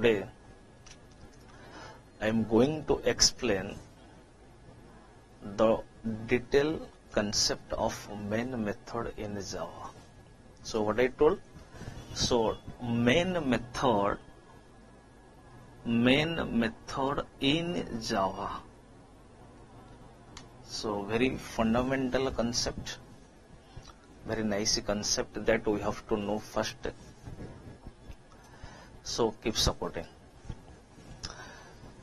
today I am going to explain the detailed concept of main method in Java. So what I told? So main method in Java. So very fundamental concept, very nice concept that we have to know first. So keep supporting.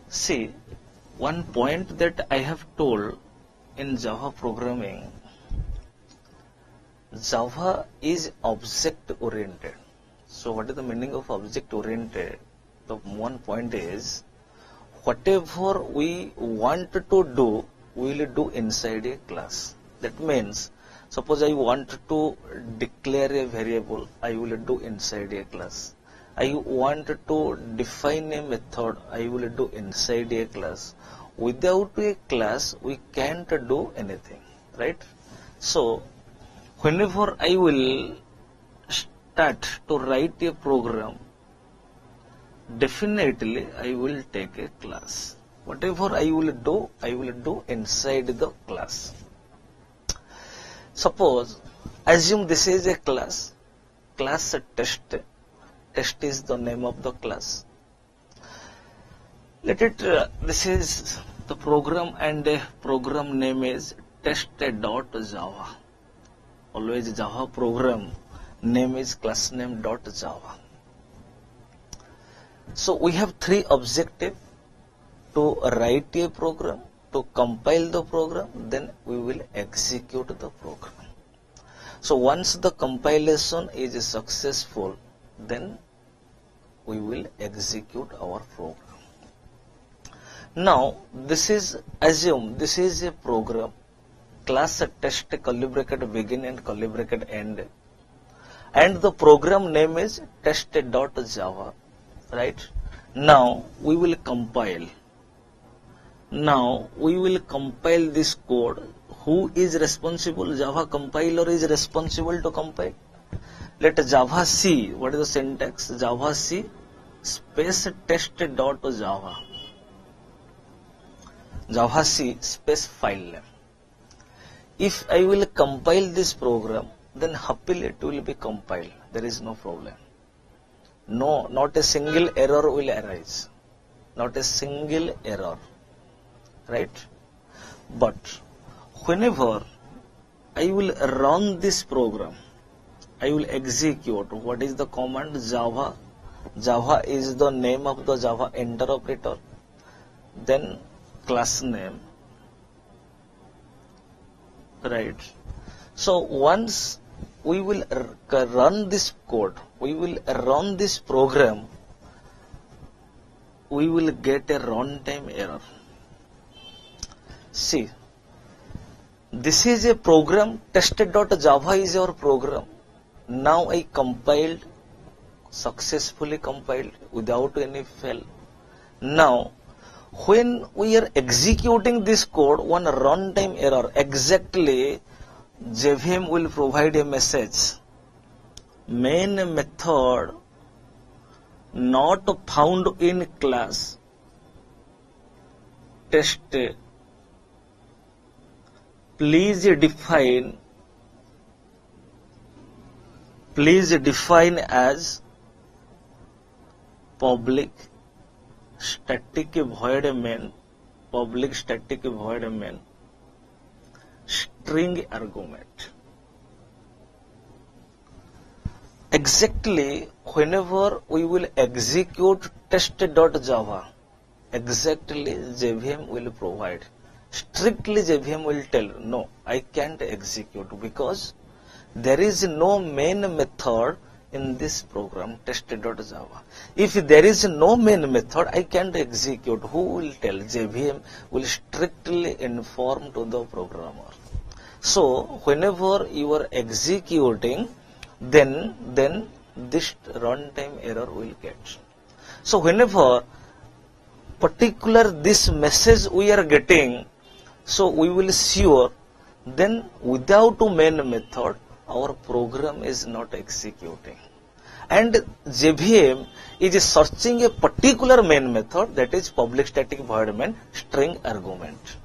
See, one point that I have told in Java programming, Java is object oriented. So what is the meaning of object oriented? The one point is, whatever we want to do, we will do inside a class. That means, suppose I want to declare a variable, I will do inside a class. I want to define a method, I will do inside a class. Without a class, we can't do anything, right? So, whenever I will start to write a program, definitely I will take a class. Whatever I will do inside the class. Suppose, assume this is a class test. Test is the name of the class. Let it, this is the program and the program name is test.java. Always Java program name is class name .java. So we have three objectives: to write a program, to compile the program, then we will execute the program. So once the compilation is successful, then we will execute our program. Now this is, assume this is a program, class test curly bracket begin and curly bracket end, and the program name is test.java, right? Now we will compile. Now we will compile this code. Who is responsible? Java compiler is responsible to compile. Let Java C, what is the syntax? Java C space test.java. Java C space file name. If I will compile this program, then happily it will be compiled. There is no problem. No, not a single error will arise. Not a single error. Right? But whenever I will run this program, I will execute. What is the command? Java. Java is the name of the Java interpreter. Then class name. Right. So once we will run this code, we will run this program, we will get a runtime error. See, this is a program, tested.java is our program. Now I compiled, successfully compiled without any fail. Now, when we are executing this code, one runtime error, exactly JVM will provide a message. Main method not found in class test. Please define as public static void main, public static void main, string argument. Exactly whenever we will execute test.java, exactly JVM will provide. Strictly JVM will tell, no, I can't execute because there is no main method in this program test.java. If there is no main method, I can't execute. Who will tell? JVM will strictly inform to the programmer. So whenever you are executing, then this runtime error will get. So whenever particular this message we are getting, so we will sure then without a main method our program is not executing. and JVM is searching a particular main method, that is public static void main string argument.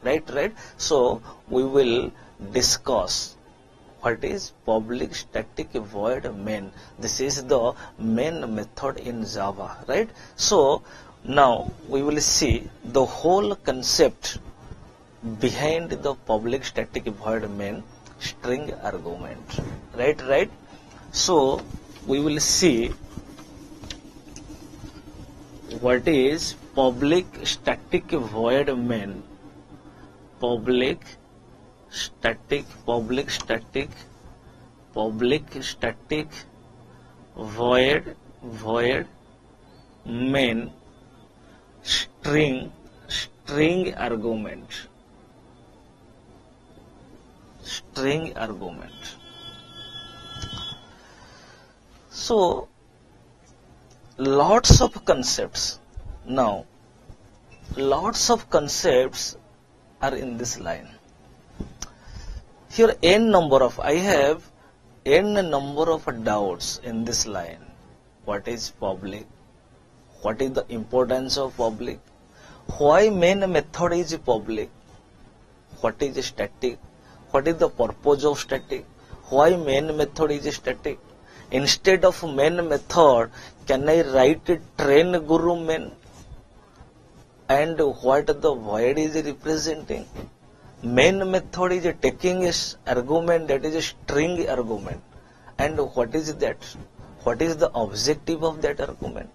Right. So we will discuss what is public static void main. This is the main method in Java, right? So now we will see the whole concept behind the public static void main string argument, right. So we will see what is public static void main, public static void main string argument. So lots of concepts. Now lots of concepts are in this line. Here I have n number of doubts in this line. What is public? What is the importance of public? Why main method is public? What is static? What is the purpose of static? Why main method is static? Instead of main method, can I write train guru main? And what the void is representing? Main method is taking a argument, that is a string argument. And what is that? What is the objective of that argument?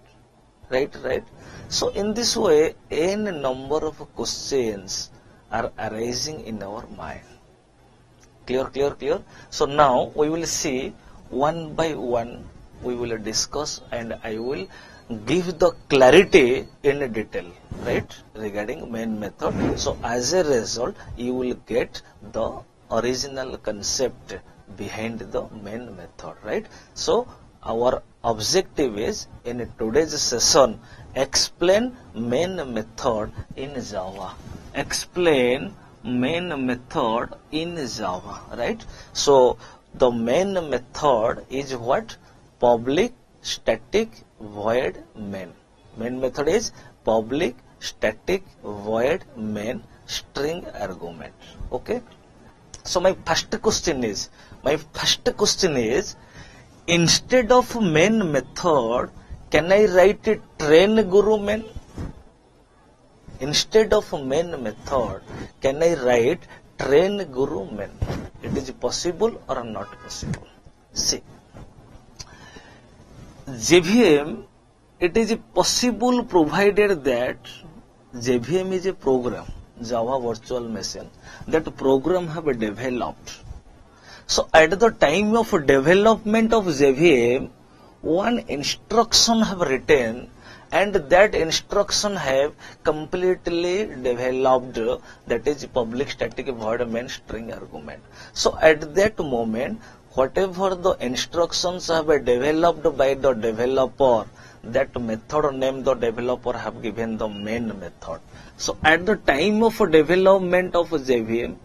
Right. So in this way, n number of questions are arising in our mind. Clear. So now we will see one by one, we will discuss, and I will give the clarity in detail, right, regarding main method. So as a result, you will get the original concept behind the main method, right? So our objective is, in today's session, explain main method in Java. Explain main method in Java, right? So the main method is what? Public static void main. Main method is public static void main string argument. Okay. So my first question is, instead of main method, can I write a train guru main? Instead of main method, can I write train guru main? It is possible or not possible? See, JVM, it is possible provided that JVM is a program, Java Virtual Machine, that program have developed. So at the time of development of JVM, one instruction have written, and that instruction have completely developed, that is public static void main string argument. So at that moment, whatever the instructions have been developed by the developer, that method name the developer have given the main method. So at the time of development of JVM,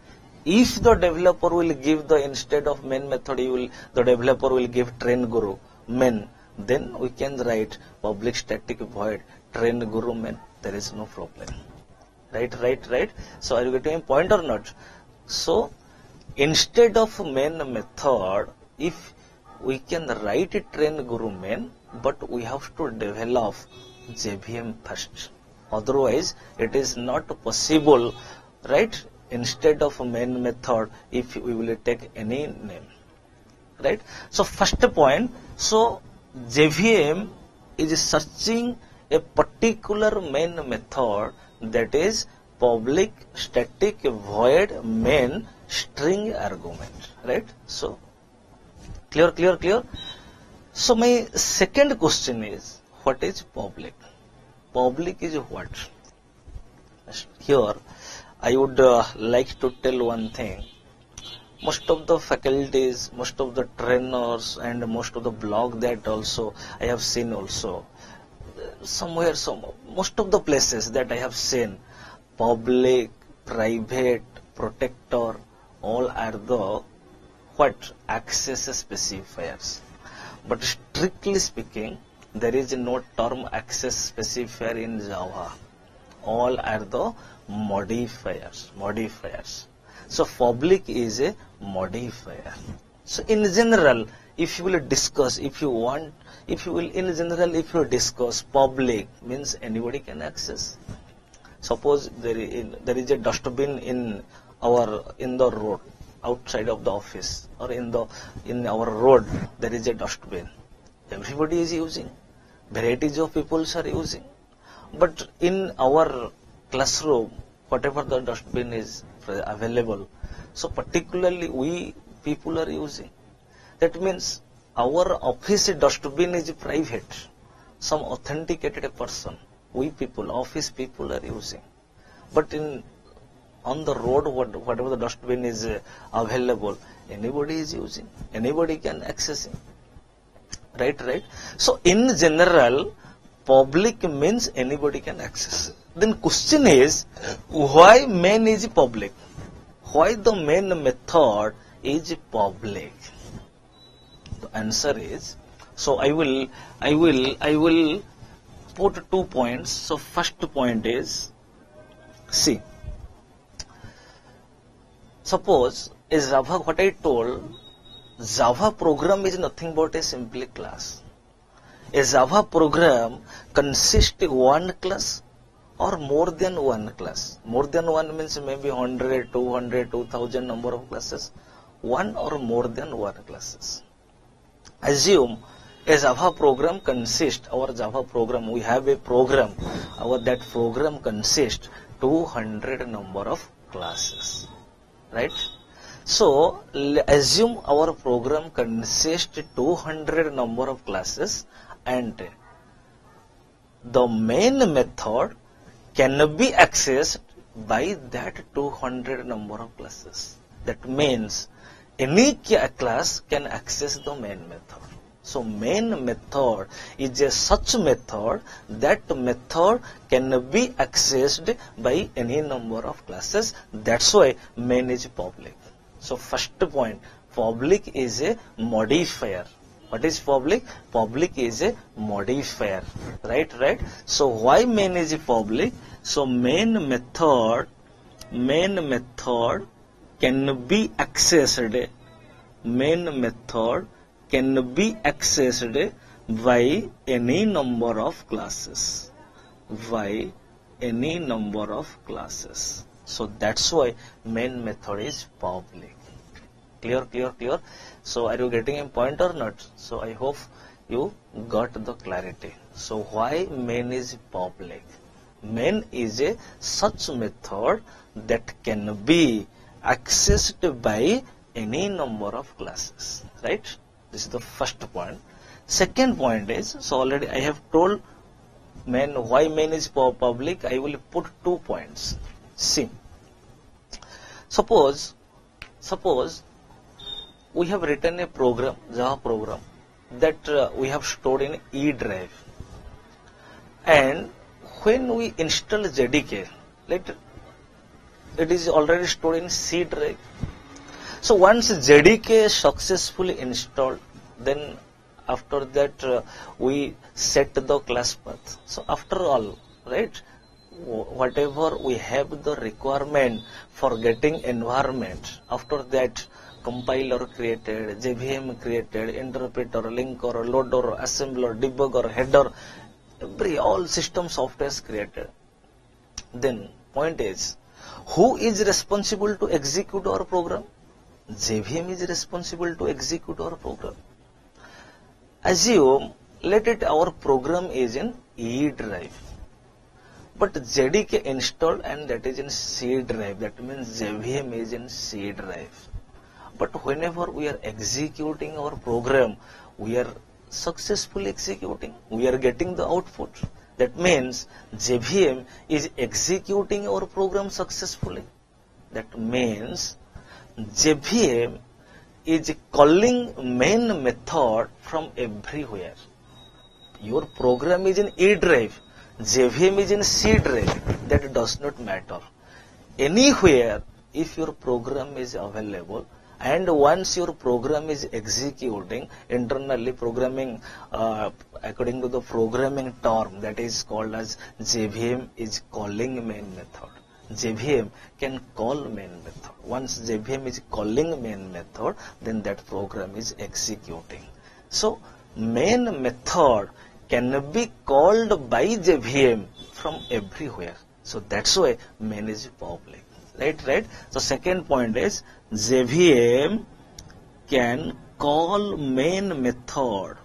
if the developer will give the, instead of main method, the developer will give train guru main, then we can write public static void train guru main. There is no problem. Right. So are you getting a point or not? So instead of main method, if we can write a train guru main, but we have to develop JVM first. Otherwise, it is not possible, right? Instead of main method, if we will take any name, right? So first point, so JVM is searching a particular main method, that is public static void main string argument, right? So clear. So my second question is, what is public? Public is what? Here I would like to tell one thing. Most of the faculties, most of the trainers, and most of the blog that also I have seen also, most of the places that I have seen, public, private, protector, all are the what? Access specifiers. But strictly speaking, there is no term access specifier in Java. All are the modifiers. So public is a modifier. So in general, if you will discuss, if you discuss, public means anybody can access. Suppose there is a dustbin in the road, outside of the office, or in our road there is a dustbin. Everybody is using. Varieties of people are using. But in our classroom, whatever the dustbin is available, so particularly we people are using. That means our office dustbin is private. Some authenticated person, we people, office people are using. But on the road, whatever the dustbin is available, anybody is using. Anybody can access it. Right? So in general, public means anybody can access. Then question is, why main is public? Why the main method is public? The answer is, so I will put 2 points. So first point is, see, suppose is Java, what I told, Java program is nothing but a simple class. A Java program consists of one class or more than one class. More than one means maybe 100, 200, 2000 number of classes. One or more than one classes. Assume a Java program consists, our Java program, we have a program, that program consists 200 number of classes. Right? So, assume our program consists 200 number of classes, and the main method can be accessed by that 200 number of classes. That means any class can access the main method. So main method is a such method that method can be accessed by any number of classes. That's why main is public. So first point, public is a modifier. What is public? Public is a modifier. Right? So why main is public? So main method can be accessed. Main method can be accessed by any number of classes. By any number of classes. So that's why main method is public. Clear? So are you getting a point or not? So I hope you got the clarity. So why main is public? Main is a such method that can be accessed by any number of classes. Right? This is the first point. Second point is, so already I have told why main is public. I will put 2 points. See, suppose we have written a program, Java program, that we have stored in E drive, and when we install JDK, it is already stored in C drive. So once JDK is successfully installed, then after that we set the class path. So after all, right, whatever we have the requirement for getting environment, after that compiler created, JVM created, interpreter, linker, loader, assembler, debugger, header, all system software is created. Then point is, who is responsible to execute our program? JVM is responsible to execute our program. Assume, our program is in E drive, but JDK installed and that is in C drive. That means JVM is in C drive. But whenever we are executing our program, we are successfully executing. We are getting the output. That means JVM is executing our program successfully. That means JVM is calling main method from everywhere. Your program is in E drive, JVM is in C drive. That does not matter. Anywhere, if your program is available, And once your program is executing internally, programming according to the programming term that is called as JVM is calling main method. JVM can call main method. Once JVM is calling main method, then that program is executing. So main method can be called by JVM from everywhere. So that's why main is public. Right. So second point is JVM can call main method.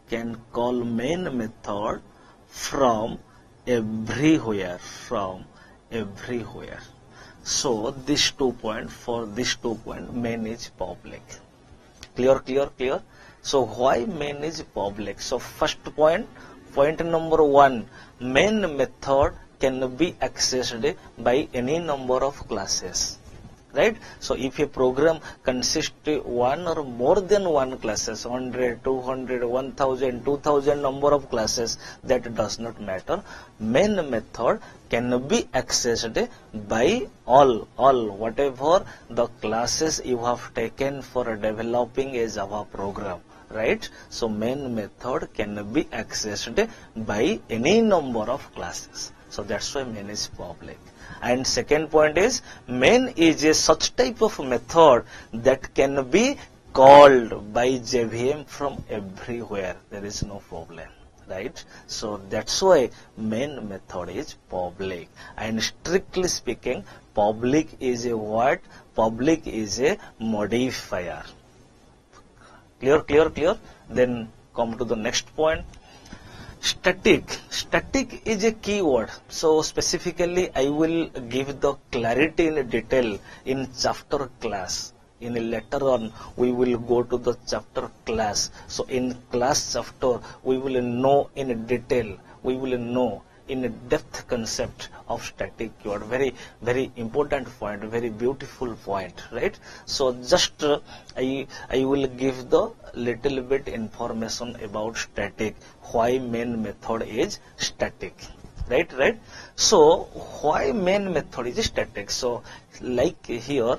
Can call main method from everywhere. So these 2 points, for these 2 points, main is public. Clear. So why main is public? So first point number 1, main method can be accessed by any number of classes. Right? So if a program consists one or more than one classes, 100, 200, 1000, 2000 number of classes, that does not matter. Main method can be accessed by all whatever the classes you have taken for developing a Java program. Right? So main method can be accessed by any number of classes. So that's why main is public. And second point is main is a such type of method that can be called by JVM from everywhere. There is no problem. Right? So that's why main method is public. And strictly speaking, public is a what? Public is a modifier. Clear. Then come to the next point. Static is a keyword. So specifically I will give the clarity in detail in chapter class. In later on we will go to the chapter class. So in class chapter we will know in detail, we will know in depth concept of static keyword. Very important point, very beautiful point, right? So just I will give the little bit information about static, why main method is static, right? So why main method is static? So like here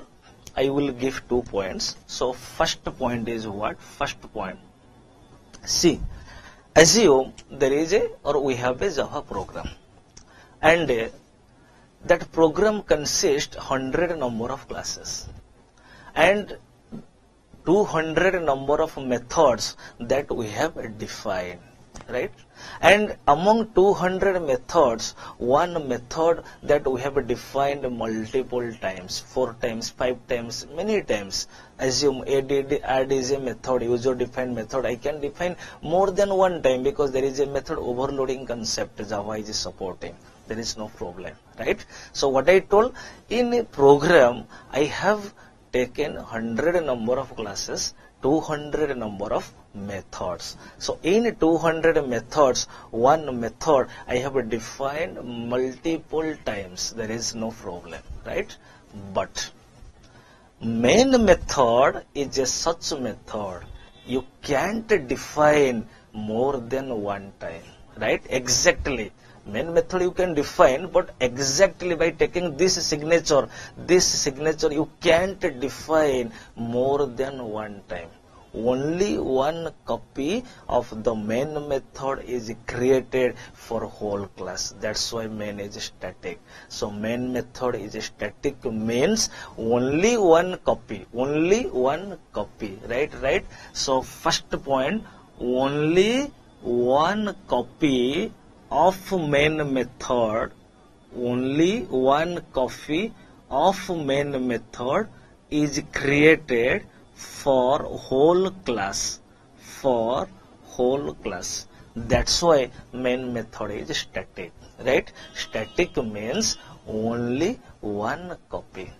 I will give 2 points. So first point is what? First point, see, assume there is we have a Java program, and that program consists 100 number of classes and 200 number of methods that we have defined, right? And among 200 methods, one method that we have defined multiple times, 4 times, 5 times, many times. Assume add is a method, user defined method. I can define more than one time because there is a method overloading concept Java is supporting. There is no problem, right? So what I told, in a program I have taken 100 number of classes, 200 number of methods. So in 200 methods, one method I have defined multiple times. There is no problem, right? But main method is a such method you can't define more than one time, right? Exactly. Main method you can define, but exactly by taking this signature you can't define more than one time. Only one copy of the main method is created for whole class. That's why main is static. So main method is static means only one copy, right? So first point, only one copy of main method, only one copy of main method is created for whole class, That's why main method is static, right? Static means only one copy.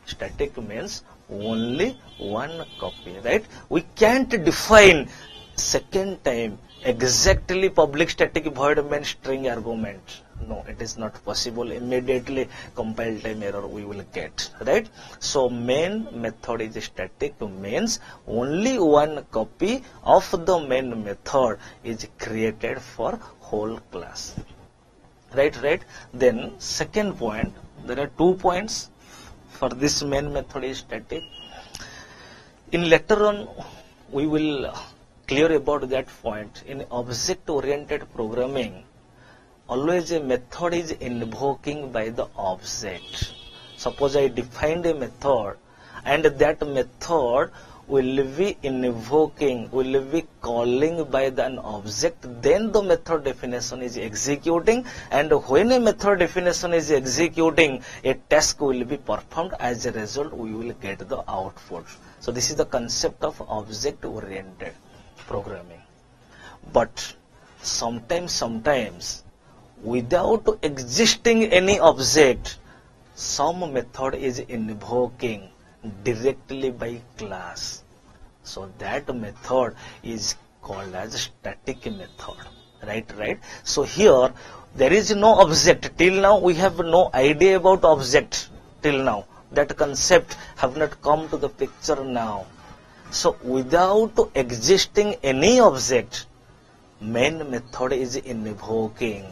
Right? We can't define second time exactly public static void main string argument. No, it is not possible. Immediately compile time error we will get, right? So main method is static means only one copy of the main method is created for whole class, right? Then second point, there are 2 points for this main method is static. In later on, we will clear about that point. In object-oriented programming, always a method is invoking by the object. Suppose I defined a method, and that method will be invoking, will be calling by an object, then the method definition is executing, and when a method definition is executing, a task will be performed. As a result, we will get the output. So this is the concept of object-oriented programming. But sometimes without existing any object, some method is invoking directly by class. So that method is called as static method. Right? So here there is no object. Till now we have no idea about object. Till now that concept have not come to the picture now. So without existing any object, main method is invoking.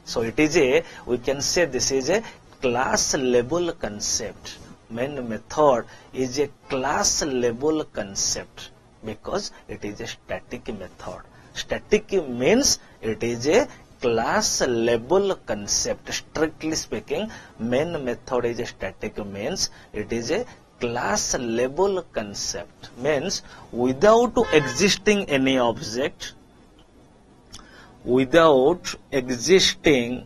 So it is we can say this is a class level concept. Main method is a class level concept because it is a static method. Static means it is a class level concept. Strictly speaking, main method is a static means it is a class level concept. Means without existing any object, without existing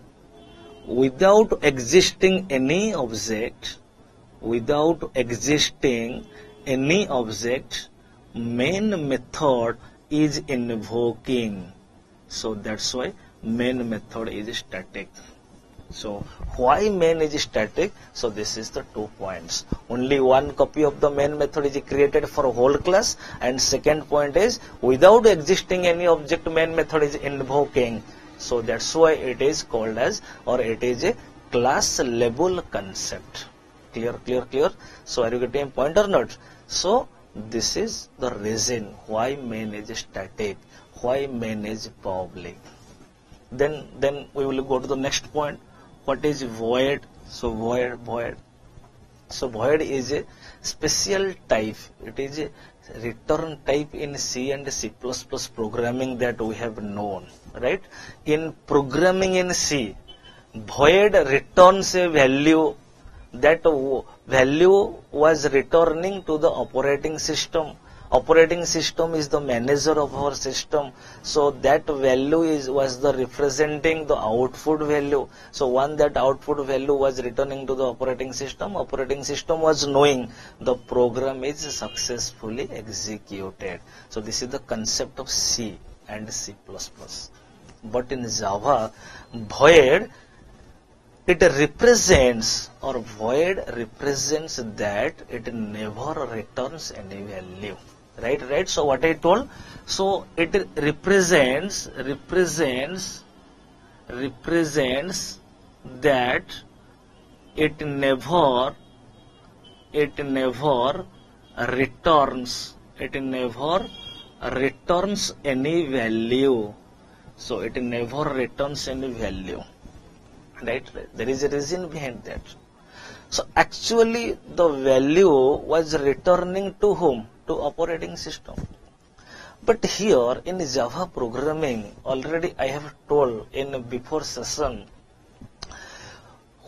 any object, main method is invoking. So that's why main method is static. So why main is static? So this is the 2 points. Only one copy of the main method is created for a whole class, and second point is without existing any object, main method is invoking. So that's why it is called as, or it is a class level concept. Clear? So are you getting a point or not? So this is the reason why main is static, why main is public. Then we will go to the next point. What is void? So void. So void is a special type. It is a return type in C and C++ programming that we have known, right? In programming in C, void returns a value. That value was returning to the operating system. Operating system is the manager of our system. So that value was the representing the output value. So when that output value was returning to the operating system was knowing the program is successfully executed. So this is the concept of C and C++. But in Java, void represents that it never returns any value. Right. So what I told, so it represents that it never returns any value. So it never returns any value. Right? There is a reason behind that. So actually the value was returning to whom? To operating system. But here in Java programming, already I have told in before session,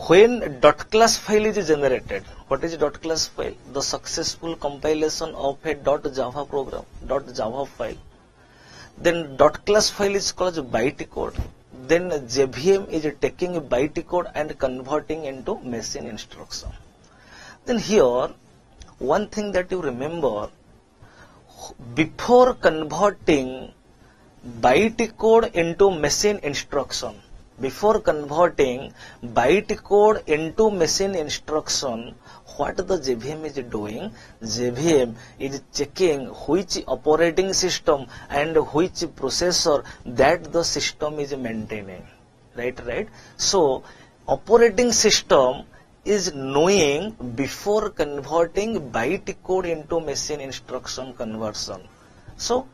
when .class file is generated, what is .class file? The successful compilation of a .java program, .java file. Then .class file is called bytecode. Then JVM is taking bytecode and converting into machine instruction. Then here, one thing that you remember, before converting bytecode into machine instruction, what the JVM is doing? JVM is checking which operating system and which processor that the system is maintaining. Right? So operating system is knowing before converting bytecode into machine instruction conversion. So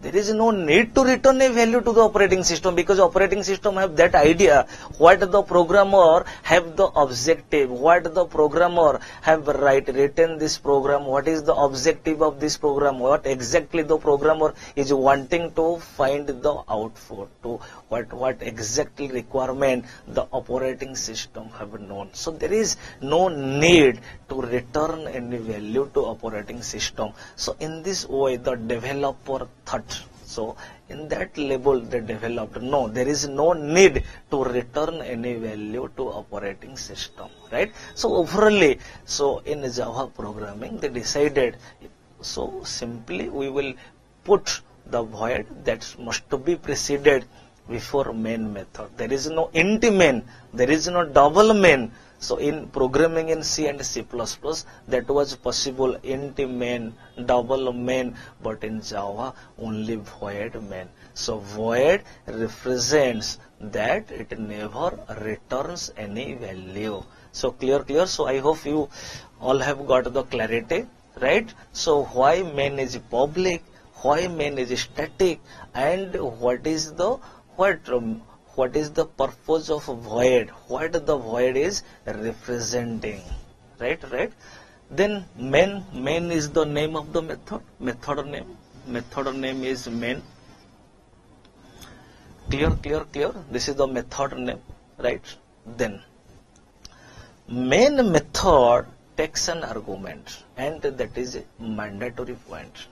There is no need to return a value to the operating system, because operating system have that idea what the programmer have the objective, what the programmer have written this program, what is the objective of this program, what exactly the programmer is wanting to find the output, to what exactly requirement the operating system have known. So there is no need to return any value to operating system. So in this way the developer thought, so in that level they developed, no, there is no need to return any value to operating system, right? So overall, so in Java programming they decided, so simply we will put the void that must be preceded before main method. There is no int main, there is no double main. So in programming in C and C++, that was possible, int main, double main, but in Java only void main. So void represents that it never returns any value. So clear. So I hope you all have got the clarity, right? So why main is public, why main is static, and what is the purpose of void, what the void is representing, right? Then main is the name of the method name is main. Clear. This is the method name, right? Then main method takes an argument, and that is a mandatory point.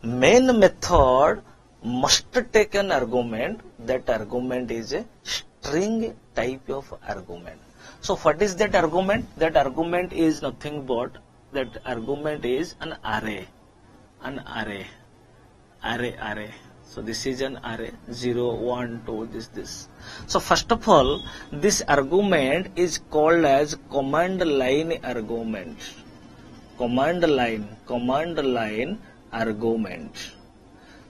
Main method must take an argument. That argument is a string type of argument. So what is that argument? That argument is nothing but, that argument is an array. So this is an array, 0, 1, 2, this. So first of all, this argument is called as command line argument. Command line argument.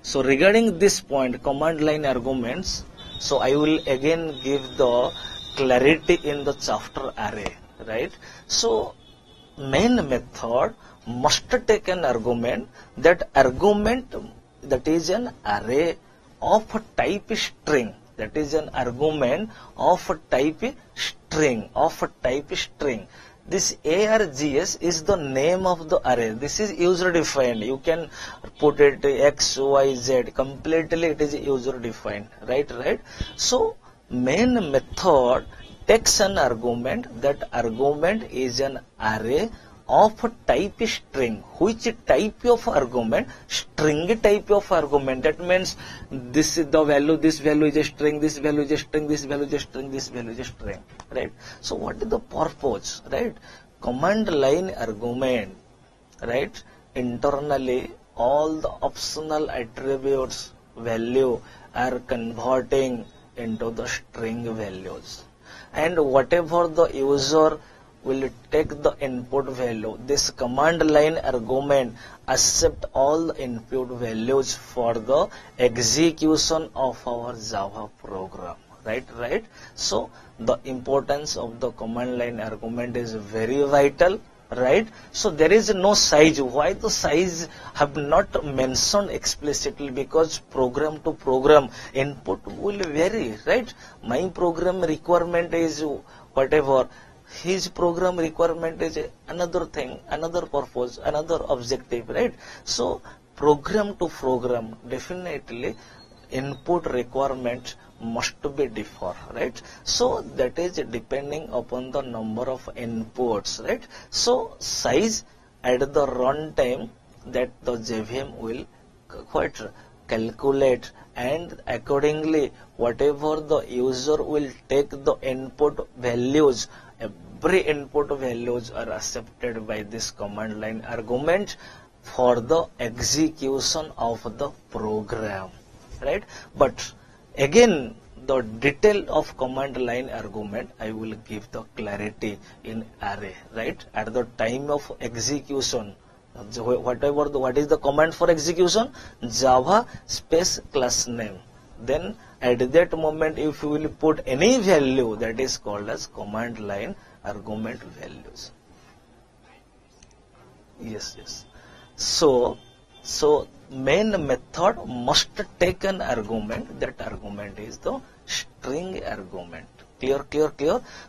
So regarding this point, command line arguments, so I will again give the clarity in the chapter array, right? So main method must take an argument. That argument, that is an array of type string. That is an argument of type string. This args is the name of the array. This is user defined. You can put it x, y, z. Completely it is user defined, right? So main method takes an argument. That argument is an array of type string. Which type of argument? String type of argument. That means this is the value, this value is a string, this value is a string, this value is a string, this value is a string, right? So what is the purpose, right? Command line argument, right? Internally all the optional attributes value are converting into the string values, and whatever the user will take the input value, this command line argument accept all the input values for the execution of our Java program, right? So the importance of the command line argument is very vital, right? So there is no size. Why the size have not mentioned explicitly? Because program to program input will vary, right? My program requirement is whatever, his program requirement is another thing, another purpose, another objective, right? So program to program definitely input requirement must be differ, right? So that is depending upon the number of inputs, right? So size at the runtime, that the JVM will quite calculate, and accordingly whatever the user will take the input values, every input values are accepted by this command line argument for the execution of the program, right? But again, the detail of command line argument I will give the clarity in array, right? At the time of execution, what is the command for execution? Java space class name. Then at that moment, if you will put any value, that is called as command line argument values. Yes. So main method must take an argument. That argument is the string argument. Clear.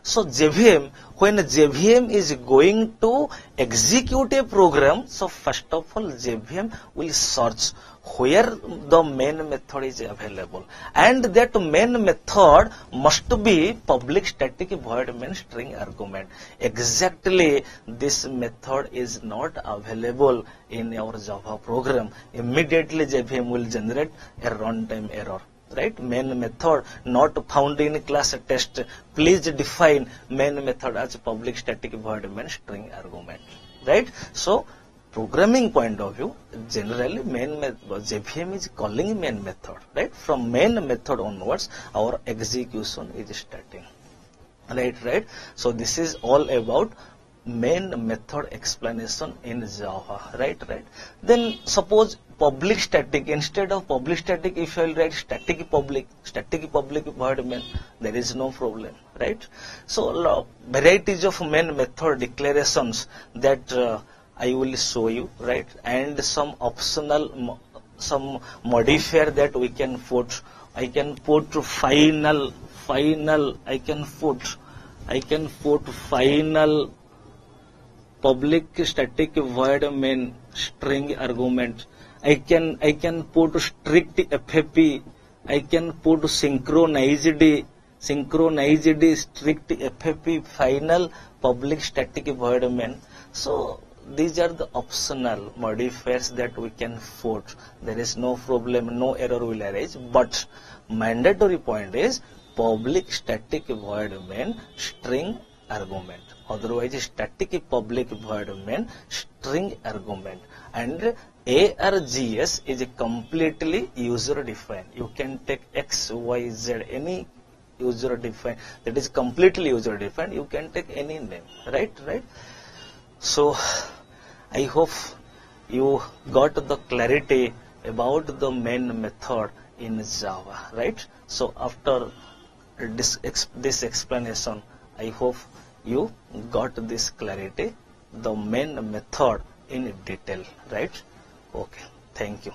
So JVM, when JVM is going to execute a program, so first of all JVM will search where the main method is available, and that main method must be public static void main string argument. Exactly this method is not available in our Java program. Immediately JVM will generate a runtime error. Right, main method not found in class test. Please define main method as public static void main string argument. Right. So programming point of view, generally main JVM is calling main method. Right. From main method onwards, our execution is starting. Right. So this is all about main method explanation in Java. Right. Then suppose public static, instead of public static, if I will write static public void main, there is no problem, right? So varieties of main method declarations that I will show you, right? And some optional, some modifier that we can put. I can put final. I can put final public static void main string argument. I can put strict FFP. I can put synchronized strict FFP final public static void main. So these are the optional modifiers that we can put. There is no problem, no error will arise. But mandatory point is public static void main string argument. Otherwise static public void main string argument. And args is completely user defined. You can take x, y, z, any user defined, that is completely user defined. You can take any name, right? So I hope you got the clarity about the main method in Java, right? So after this explanation, I hope you got this clarity, the main method in detail, right? Okay, thank you.